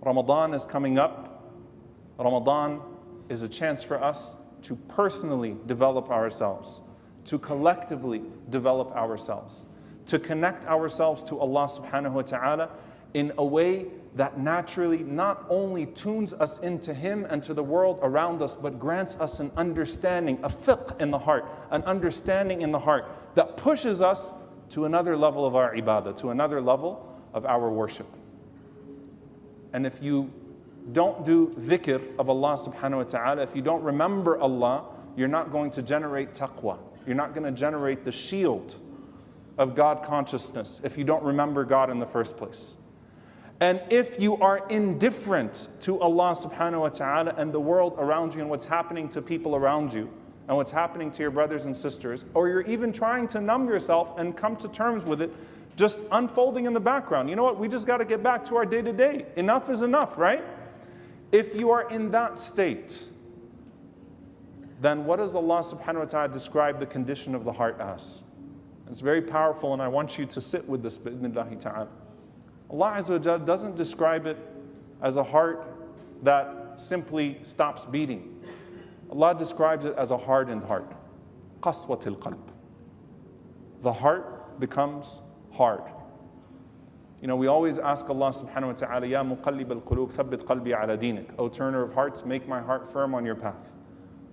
Ramadan is coming up. Ramadan is a chance for us to personally develop ourselves, to collectively develop ourselves, to connect ourselves to Allah subhanahu wa ta'ala in a way that naturally not only tunes us into Him and to the world around us, but grants us an understanding, a fiqh in the heart, an understanding in the heart that pushes us to another level of our ibadah, to another level of our worship. And if you don't do dhikr of Allah subhanahu wa ta'ala, if you don't remember Allah, you're not going to generate taqwa. You're not going to generate the shield of God consciousness if you don't remember God in the first place. And if you are indifferent to Allah subhanahu wa ta'ala and the world around you and what's happening to people around you and what's happening to your brothers and sisters, or you're even trying to numb yourself and come to terms with it, just unfolding in the background. You know what? We just got to get back to our day-to-day. Enough is enough, right? If you are in that state, then what does Allah subhanahu wa ta'ala describe the condition of the heart as? It's very powerful, and I want you to sit with this, bi'idhnillahi ta'ala. Allah Azza wa Jalla doesn't describe it as a heart that simply stops beating. Allah describes it as a hardened heart. Qaswatil qalb. The heart becomes hard. You know, we always ask Allah subhanahu wa ta'ala, Ya muqallib al-qulub, thabbit qalbi ala dinik. O turner of hearts, make my heart firm on your path.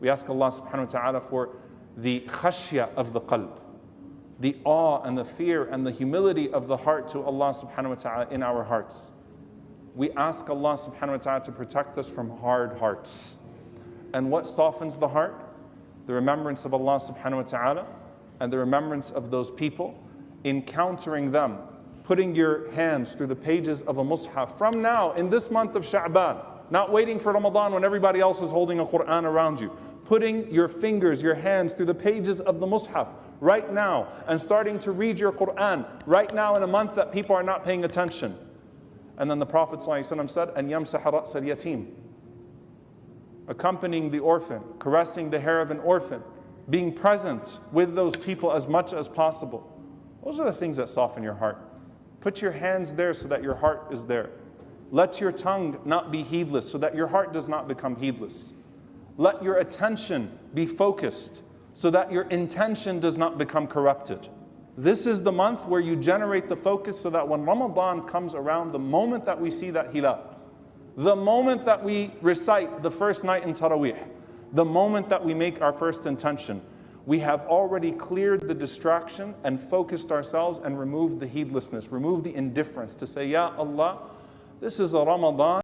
We ask Allah subhanahu wa ta'ala for the khashya of the qalb, the awe and the fear and the humility of the heart to Allah subhanahu wa ta'ala in our hearts. We ask Allah subhanahu wa ta'ala to protect us from hard hearts. And what softens the heart? The remembrance of Allah subhanahu wa ta'ala and the remembrance of those people, encountering them, putting your hands through the pages of a mushaf from now in this month of Sha'ban, not waiting for Ramadan when everybody else is holding a Quran around you. Putting your fingers, your hands through the pages of the mushaf right now and starting to read your Quran right now in a month that people are not paying attention. And then the Prophet ﷺ said, "An yamsah ra's al-yatim," accompanying the orphan, caressing the hair of an orphan, being present with those people as much as possible. Those are the things that soften your heart. Put your hands there so that your heart is there. Let your tongue not be heedless so that your heart does not become heedless. Let your attention be focused so that your intention does not become corrupted. This is the month where you generate the focus so that when Ramadan comes around, the moment that we see that hilal, the moment that we recite the first night in Taraweeh, the moment that we make our first intention, we have already cleared the distraction and focused ourselves and removed the heedlessness, removed the indifference to say, Ya Allah, this is a Ramadan